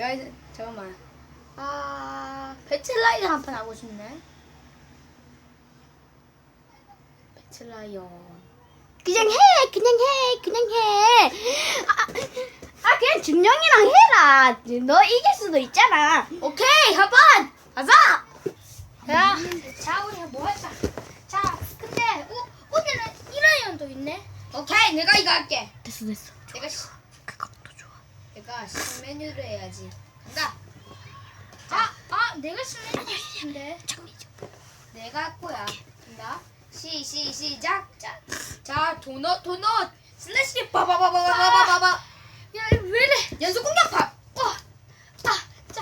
내가 이제 잠깐만. 배틀라이언 한 판 하고 싶네. 배틀라이언. 그냥 해. 그냥 준영이랑 해라. 너 이길 수도 있잖아. 오케이, 한번 가자. 자, 우리 뭐 할까? 자, 근데 오늘은 이라이언도 있네. 오케이, 내가 이거 할게. 됐어. 내가 그것도 좋아. 내가 신메뉴를 해야지. 간다. 내가 신메뉴인데. 내가 할 거야. 간다. 시작. 자, 도넛 슬래시 바바바바바바바바. 야, 이거 왜 이래? 연속 공격파. 자,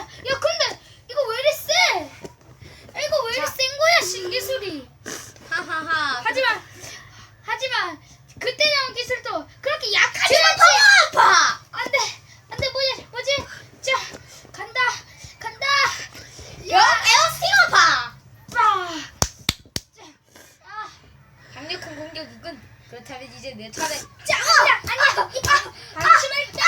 야, 근데 이거 왜 이래 세? 이거 왜 이래 자. 센 거야, 신기술이? 하하하. 하지만 그때 나온 기술도 그렇게 약하지 지금 않지. 더 아파. 안돼, 뭐지? 자, 간다. 영 에어스팅어파. 강력한 공격이군. 그렇다면 이제 내 차례. 아니야. 방심할 때.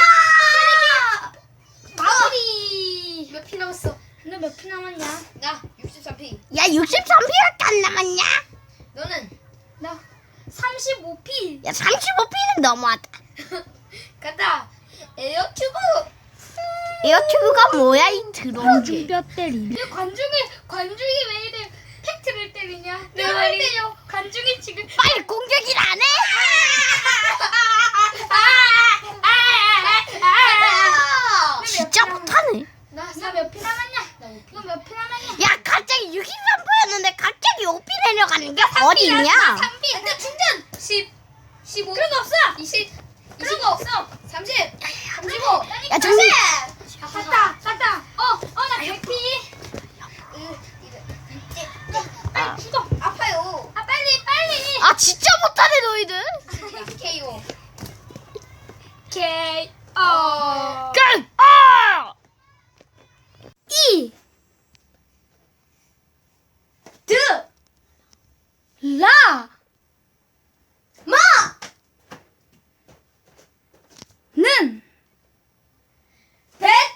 마무리. 몇 피 남았어? 너 몇 피 남았냐? 나 63피. 야, 63피밖에 안 남았냐? 너는? 나 35피. 야, 35피는 너무하다. 간다. 에어큐브. 에어튜브가 뭐야, 이 드러운 게. 뼈 때리네. 야, 관중이 왜 이래 팩트를 때리냐? 내 뼈를 말이- 때려. 관중이 지금 빨리 공격을 안 해? 진짜 못하네. 나몇 피 남았냐? 너 몇 피 남았냐? 야, 갑자기 63포였는데 갑자기 5피 내려가는 게 어디 있냐? 3피. 근데 충전. 15. 그런 거 없어. 20. 그런 거 없어. 30. 35. 야, 정리. 샀다. 나 100피. 빨리 죽어. 아파요. 빨리. 아, 진짜 못하네, 너희들. KO. K. 끝! 아! E. 드. 라. 마. 는. 배틀라이언.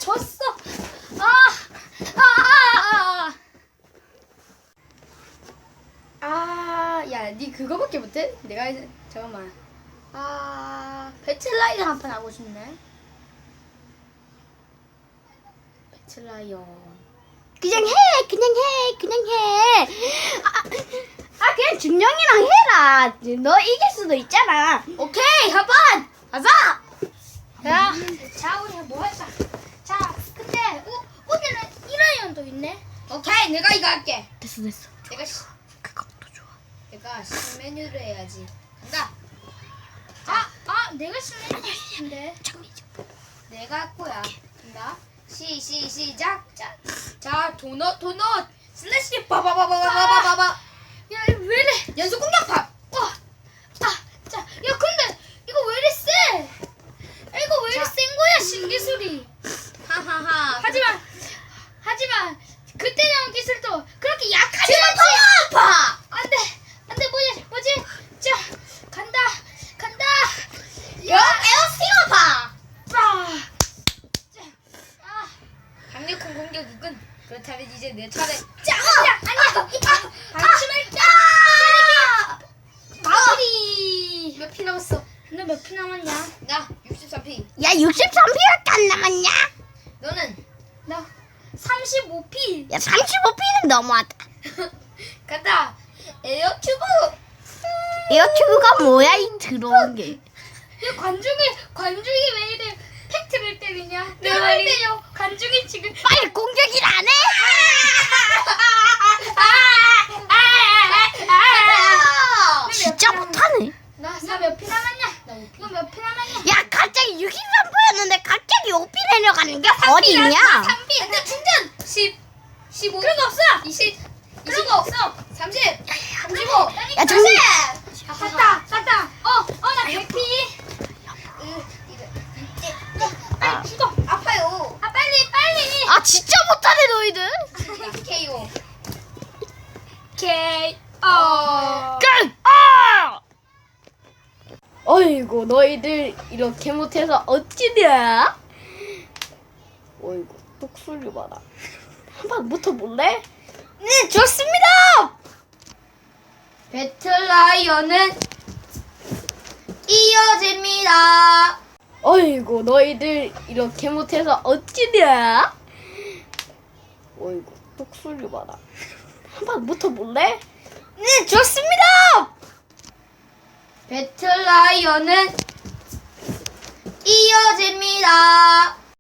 졌어. 야, 니 그거밖에 못해? 내가 이제 잠깐만. 배틀라이언 한 판 하고 싶네. 배틀라이언. 그냥 해. 그냥 준영이랑 해라. 너 이길 수도 있잖아. 오케이, 한번 가자. 자, 우리 뭐 할까? 자, 근데 오늘은 이라이언도 있네. 오케이, 내가 이거 할게. 됐어. 그것도 좋아. 내가 신메뉴를 해야지. 간다. 내가 신메뉴인데. 내가 할 거야. 간다. 시작. 자, 도넛 슬래시 바바바바바바바바. 야, 이거 왜 이래? 연속 공격파. 자, 야, 근데 이거 왜 이래 세? 이거 왜 이래 자. 센 거야, 신기술이? 하하하. 하지만 그때 나온 기술도 그렇게 약하지 지금 않지. 더 아파. 안돼, 뭐지? 자, 간다. 영 에어스팅어파. 강력한 공격이군. 그렇다면 이제 내 차례. 아니야. 방심할 때. 마무리. 몇 피 남았어? 너 몇 피 남았냐? 나 63피. 야, 63피밖에 안 남았냐? 너는? 나 35피. 야, 35피는 너무하다. 간다. 에어큐브. 에어튜브가 뭐야, 이 드러운 게. 야, 관중이 왜 이래 팩트를 때리냐? 내 뼈를 말이- 때려. 관중이 지금 빨리 공격을 안 해? 진짜 못하네. 나 몇 피 남았냐? 너 몇 피 남았냐? 야, 갑자기 63포였는데 갑자기 5피 내려가는 게 어디 있냐? 3피. 근데 충전. 15. 그런 거 없어. 20. 그런 거 없어. 30. 35. 야, 정리. 샀다. 나 100피. 빨리 죽어. 아파요. 빨리. 아, 진짜 못하네, 너희들. KO. K. 끝! 아! 어이구 너희들 이렇게 못해서 어찌냐? 어이구 뚝소리 봐라. 한판 붙어볼래? 네, 좋습니다. 배틀라이언은 이어집니다. 어이구 너희들 이렇게 못해서 어찌냐? 어이구 뚝소리 봐라. 한판 붙어볼래? 네, 좋습니다. 배틀라이언은 이어집니다.